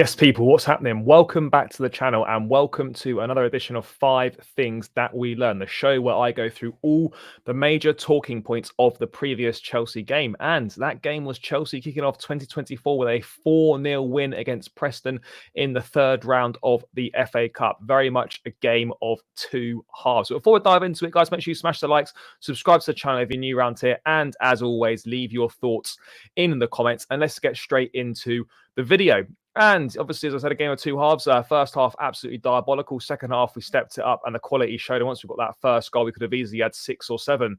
Yes, people, what's happening? Welcome back to the channel and welcome to another edition of 5 Things That We Learn, the show where I go through all the major talking points of the previous Chelsea game. And that game was Chelsea kicking off 2024 with a 4-0 win against Preston in the third round of the FA Cup. Very much a game of two halves. So before we dive into it, guys, make sure you smash the likes, subscribe to the channel if you're new around here, and as always, leave your thoughts in the comments. And let's get straight into the video. And obviously, as I said, a game of two halves. First half, absolutely diabolical. Second half, we stepped it up and the quality showed. And once we got that first goal, we could have easily had 6 or 7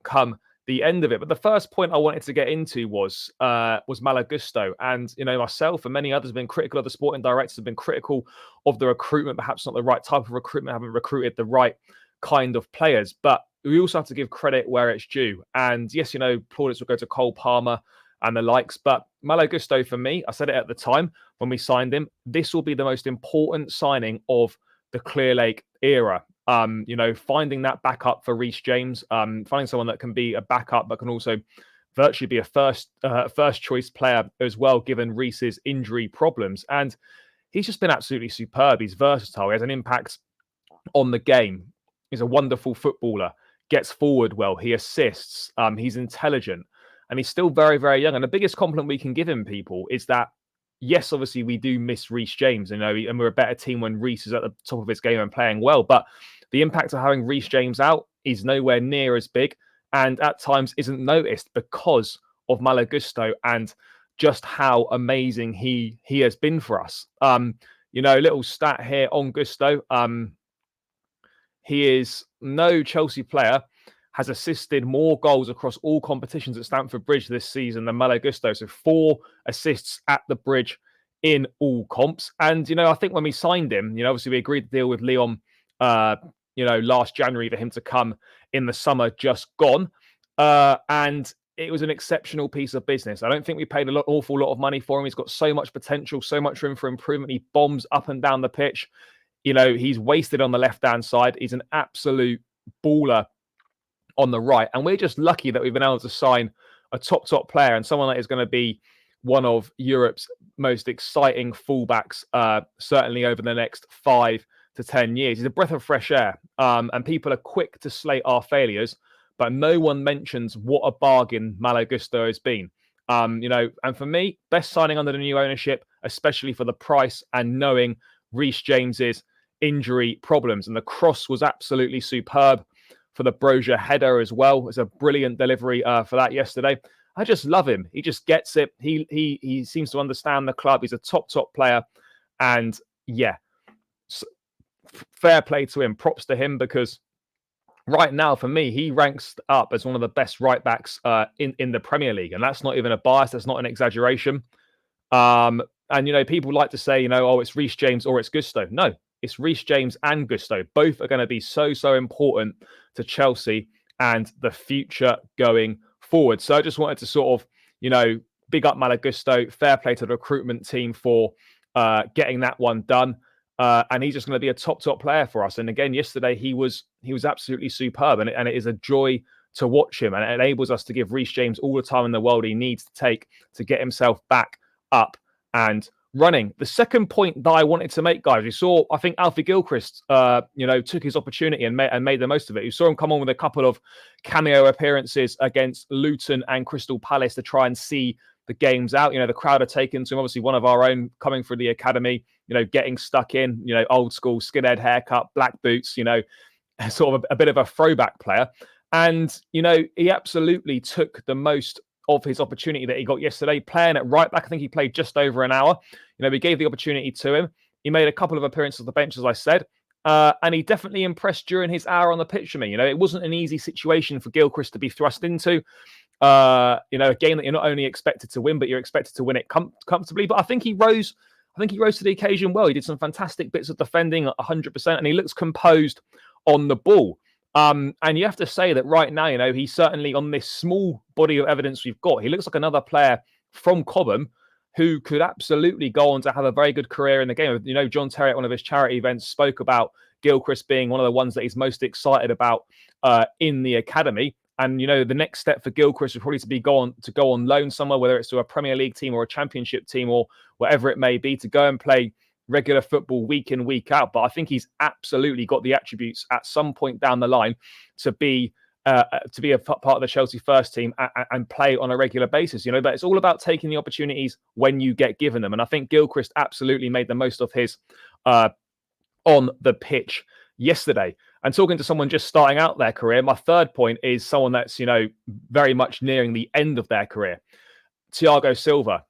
come the end of it. But the first point I wanted to get into was Malo Gusto. And, you know, myself and many others have been critical of the sporting directors, have been critical of the recruitment, perhaps not the right type of recruitment, haven't recruited the right kind of players. But we also have to give credit where it's due. And yes, you know, plaudits will go to Cole Palmer and the likes. But Malo Gusto, for me, I said it at the time when we signed him, this will be the most important signing of the Clear Lake era. You know, finding that backup for Reece James, finding someone that can be a backup but can also virtually be a first choice player as well, given Reece's injury problems. And he's just been absolutely superb. He's versatile. He has an impact on the game. He's a wonderful footballer, gets forward well, he assists, he's intelligent. And he's still very, very young. And the biggest compliment we can give him, people, is that, yes, obviously we do miss Reece James, you know, and we're a better team when Reece is at the top of his game and playing well. But the impact of having Reece James out is nowhere near as big, and at times isn't noticed because of Malo Gusto and just how amazing he has been for us. You know, little stat here on Gusto. He is no Chelsea player has assisted more goals across all competitions at Stamford Bridge this season than Malo Gusto. So 4 assists at the Bridge in all comps. And, you know, I think when we signed him, you know, obviously we agreed to deal with Leon, you know, last January for him to come in the summer just gone. And it was an exceptional piece of business. I don't think we paid an awful lot of money for him. He's got so much potential, so much room for improvement. He bombs up and down the pitch. You know, he's wasted on the left-hand side. He's an absolute baller on the right. And we're just lucky that we've been able to sign a top player and someone that is going to be one of Europe's most exciting fullbacks, certainly over the next 5 to 10 years. He's a breath of fresh air. And people are quick to slate our failures, but no one mentions what a bargain Malo Gusto has been. You know, and for me, best signing under the new ownership, especially for the price and knowing Reece James's injury problems. And the cross was absolutely superb for the Brozier header as well. It's a brilliant delivery for that yesterday. I just love him. He just gets it. He seems to understand the club. He's a top player. And yeah, fair play to him. Props to him, because right now, for me, he ranks up as one of the best right backs in the Premier League. And that's not even a bias. That's not an exaggeration. And, you know, people like to say, you know, oh, it's Reece James or it's Gusto. No, it's Reece James and Gusto. Both are going to be so important to Chelsea and the future going forward. So I just wanted to sort of, you know, big up Malo Gusto. Fair play to the recruitment team for getting that one done. And he's just going to be a top player for us. And again, yesterday he was absolutely superb, and it is a joy to watch him. And it enables us to give Reece James all the time in the world he needs to take to get himself back up and running. The second point that I wanted to make, guys, we saw, I think Alfie Gilchrist, you know, took his opportunity and made the most of it. You saw him come on with a couple of cameo appearances against Luton and Crystal Palace to try and see the games out. You know, the crowd are taken to him. Obviously, one of our own coming through the academy, you know, getting stuck in, you know, old school skinhead haircut, black boots, you know, sort of a bit of a throwback player. And, you know, he absolutely took the most of his opportunity that he got yesterday, playing at right back. I think he played just over an hour. You know, we gave the opportunity to him. He made a couple of appearances on the bench, as I said, and he definitely impressed during his hour on the pitch for me. You know, it wasn't an easy situation for Gilchrist to be thrust into. You know, a game that you're not only expected to win, but you're expected to win it comfortably. But I think he rose to the occasion well. He did some fantastic bits of defending at 100%, and he looks composed on the ball. And you have to say that right now, you know, he's certainly on this small body of evidence we've got. He looks like another player from Cobham who could absolutely go on to have a very good career in the game. You know, John Terry at one of his charity events spoke about Gilchrist being one of the ones that he's most excited about in the academy. And, the next step for Gilchrist would probably to go on loan somewhere, whether it's to a Premier League team or a Championship team or whatever it may be, to go and play regular football week in, week out. But I think he's absolutely got the attributes at some point down the line to be a part of the Chelsea first team and play on a regular basis, but it's all about taking the opportunities when you get given them. And I think Gilchrist absolutely made the most of his on the pitch yesterday. And talking to someone just starting out their career, my third point is someone that's, very much nearing the end of their career, Thiago Silva,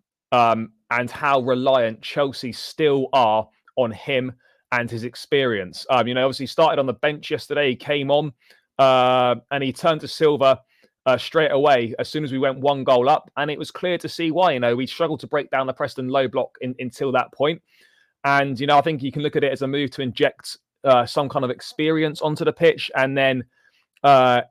and how reliant Chelsea still are on him and his experience. Obviously started on the bench yesterday. He came on and he turned to Silva straight away as soon as we went 1 goal up. And it was clear to see why. We struggled to break down the Preston low block until that point. And, I think you can look at it as a move to inject some kind of experience onto the pitch, and then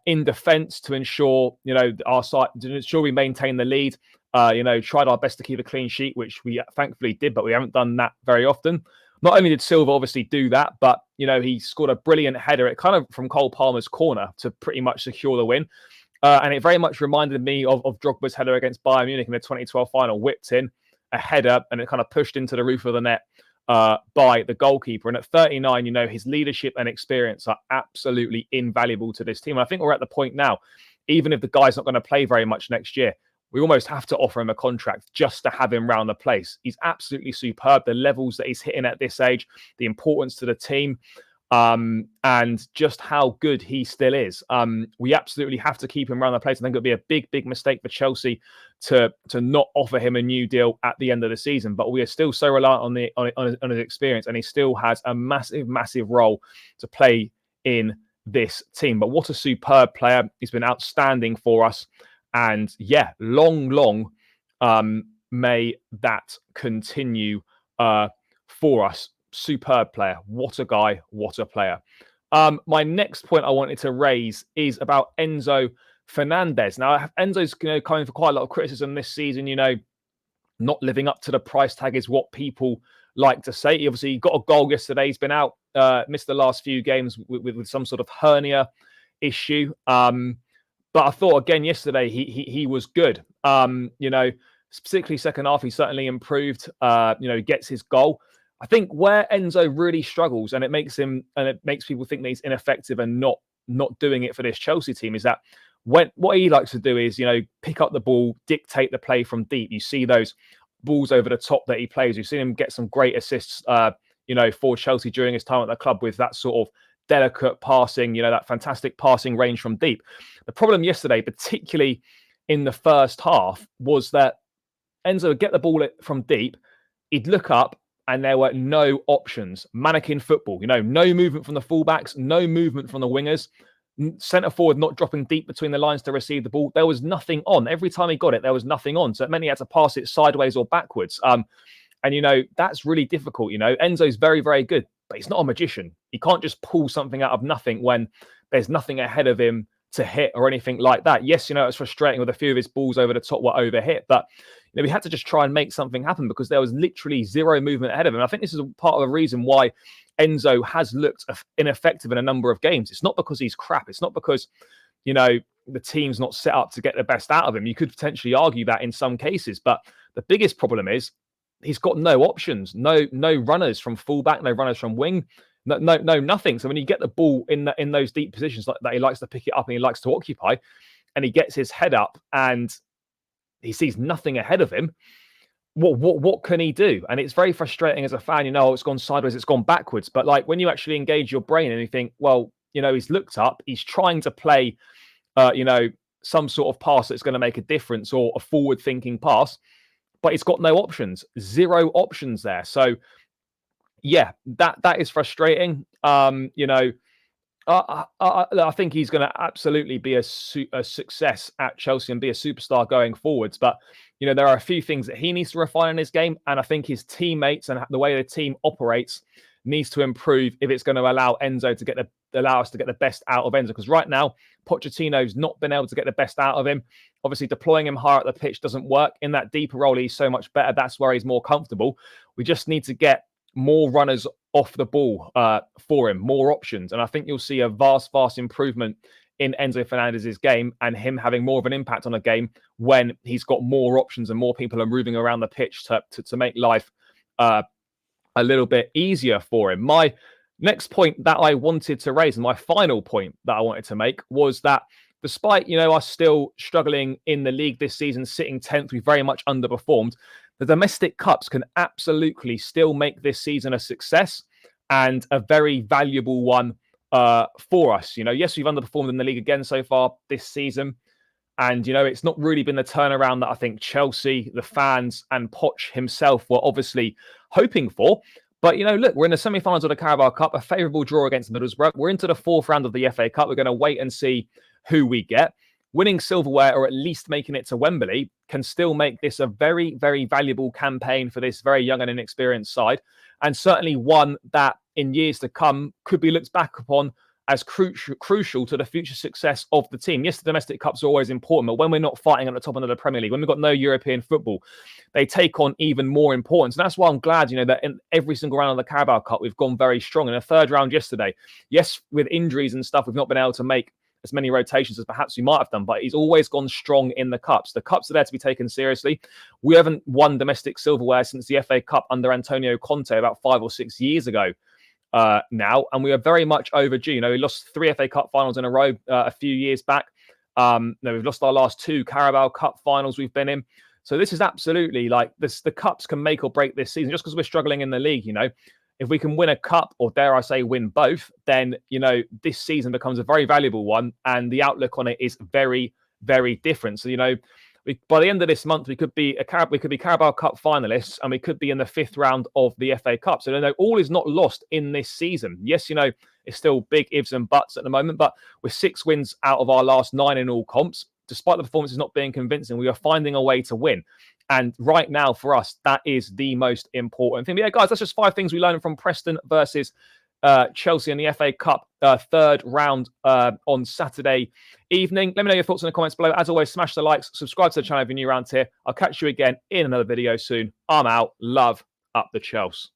in defence to ensure, our side, to ensure we maintain the lead. Tried our best to keep a clean sheet, which we thankfully did, but we haven't done that very often. Not only did Silva obviously do that, but, he scored a brilliant header, it kind of from Cole Palmer's corner to pretty much secure the win. And it very much reminded me of Drogba's header against Bayern Munich in the 2012 final, whipped in a header and it kind of pushed into the roof of the net by the goalkeeper. And at 39, his leadership and experience are absolutely invaluable to this team. And I think we're at the point now, even if the guy's not going to play very much next year, we almost have to offer him a contract just to have him round the place. He's absolutely superb. The levels that he's hitting at this age, the importance to the team, and just how good he still is. We absolutely have to keep him around the place. I think it'll be a big, big mistake for Chelsea to not offer him a new deal at the end of the season. But we are still so reliant on his experience, and he still has a massive, massive role to play in this team. But what a superb player. He's been outstanding for us. And yeah, long may that continue for us. Superb player. What a guy. What a player. My next point I wanted to raise is about Enzo Fernandez. Now, Enzo's coming for quite a lot of criticism this season, not living up to the price tag is what people like to say. He obviously got a goal yesterday. He's been out, missed the last few games with some sort of hernia issue. But I thought again yesterday he was good. Particularly second half, he certainly improved. Gets his goal. I think where Enzo really struggles, and it makes people think that he's ineffective and not doing it for this Chelsea team, is that what he likes to do is pick up the ball, dictate the play from deep. You see those balls over the top that he plays. You've seen him get some great assists, for Chelsea during his time at the club with that sort of delicate passing, that fantastic passing range from deep. The problem yesterday, particularly in the first half, was that Enzo would get the ball from deep, he'd look up, and there were no options. Mannequin football, no movement from the fullbacks, no movement from the wingers. Centre forward not dropping deep between the lines to receive the ball. There was nothing on. Every time he got it, there was nothing on. So it meant he had to pass it sideways or backwards. And that's really difficult. Enzo's very, very good, but he's not a magician. He can't just pull something out of nothing when there's nothing ahead of him to hit or anything like that. Yes, it's frustrating with a few of his balls over the top were overhit, but we had to just try and make something happen because there was literally zero movement ahead of him. I think this is a part of the reason why Enzo has looked ineffective in a number of games. It's not because he's crap. It's not because, the team's not set up to get the best out of him. You could potentially argue that in some cases, but the biggest problem is he's got no options, no runners from fullback, no runners from wing, no nothing. So when you get the ball in those deep positions like that, he likes to pick it up and he likes to occupy, and he gets his head up and he sees nothing ahead of him. What can he do? And it's very frustrating as a fan. It's gone sideways, it's gone backwards. But like when you actually engage your brain and you think, well, he's looked up, he's trying to play, some sort of pass that's going to make a difference or a forward-thinking pass, but he's got no options, zero options there. So yeah, that is frustrating. I think he's going to absolutely be a success at Chelsea and be a superstar going forwards. But, there are a few things that he needs to refine in his game. And I think his teammates and the way the team operates needs to improve if it's going to allow Enzo to allow us to get the best out of Enzo. Because right now, Pochettino's not been able to get the best out of him. Obviously, deploying him higher up the pitch doesn't work. In that deeper role, he's so much better. That's where he's more comfortable. We just need to get more runners off the ball for him, more options. And I think you'll see a vast improvement in Enzo Fernandez's game and him having more of an impact on a game when he's got more options and more people are moving around the pitch to make life a little bit easier for him. My next point that I wanted to raise, and my final point that I wanted to make, was that despite, us still struggling in the league this season, sitting 10th, we very much underperformed. The domestic cups can absolutely still make this season a success and a very valuable one for us. Yes, we've underperformed in the league again so far this season. And, it's not really been the turnaround that I think Chelsea, the fans, and Poch himself were obviously hoping for. But, look, we're in the semi-finals of the Carabao Cup, a favourable draw against Middlesbrough. We're into the fourth round of the FA Cup. We're going to wait and see who we get. Winning silverware, or at least making it to Wembley, can still make this a very, very valuable campaign for this very young and inexperienced side. And certainly one that in years to come could be looked back upon as crucial to the future success of the team. Yes, the domestic cups are always important, but when we're not fighting at the top end of the Premier League, when we've got no European football, they take on even more importance. And that's why I'm glad, that in every single round of the Carabao Cup, we've gone very strong. In the third round yesterday, yes, with injuries and stuff, we've not been able to make as many rotations as perhaps we might have done, but he's always gone strong in the cups. The cups are there to be taken seriously. We haven't won domestic silverware since the FA Cup under Antonio Conte about 5 or 6 years ago. Now, and we are very much overdue. We lost 3 FA Cup finals in a row a few years back. We've lost our last 2 Carabao Cup finals we've been in. So this is absolutely like this. The cups can make or break this season. Just because we're struggling in the league, if we can win a cup, or dare I say win both, then this season becomes a very valuable one, and the outlook on it is very, very different. So by the end of this month, we could be Carabao Cup finalists, and we could be in the 5th round of the FA Cup. So all is not lost in this season. Yes, it's still big ifs and buts at the moment, but with 6 wins out of our last 9 in all comps, despite the performances not being convincing, we are finding a way to win. And right now, for us, that is the most important thing. But yeah, guys, that's just 5 things we learned from Preston versus Chelsea in the FA Cup 3rd round on Saturday evening. Let me know your thoughts in the comments below. As always, smash the likes, subscribe to the channel if you're new around here. I'll catch you again in another video soon. I'm out. Love up the Chelsea.